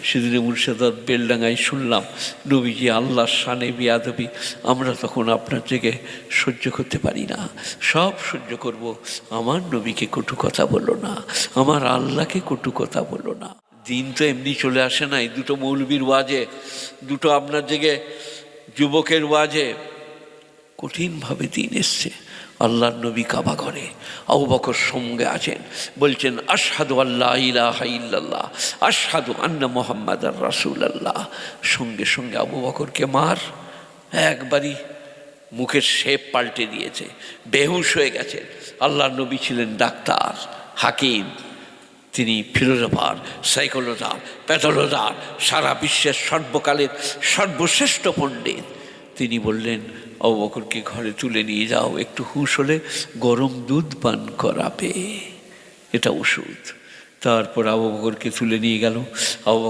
সেদিনে মুর্শিদাবাদ বেলডাঙ্গায় শুনলাম নবীজি আল্লাহর শানে বিয়াদবি। আমরা তখন আপনার থেকে সহ্য করতে পারি না, সব সহ্য করব, আমার নবীকে কটু কথা বলো না, আমার আল্লাহকে কটু কথা বলো না। দিন তো এমনি চলে আসে নাই, দুটো মৌলবীর ওয়াজে, দুটো আপনার জেগে যুবকের ওয়াজে কঠিনভাবে দিন এসছে। আল্লাহর নবী কাবা ঘরে, আবু বকর সঙ্গে আছেন, বলছেন আশহাদু আল্লা ইলাহা ইল্লাল্লাহ আশহাদু আন্না মুহাম্মাদার রাসূলুল্লাহ। সঙ্গে সঙ্গে আবু বকরকে মার একবারই মুখের শেপ পাল্টে দিয়েছে, বেহুশ হয়ে গেছেন। আল্লাহর নবী ছিলেন ডাক্তার, হাকিম, তিনি ফিলোসফার, সাইকোলজার, প্যাথোলজার, সারা বিশ্বের সর্বকালের সর্বশ্রেষ্ঠ পণ্ডিত। তিনি বললেন আবু বকরকে ঘরে তুলে নিয়ে যাও, একটু হুঁশ হলে গরম দুধ পান করাবে, এটা ওষুধ। তারপর আবু বকরকে তুলে নিয়ে গেল। আবু বকর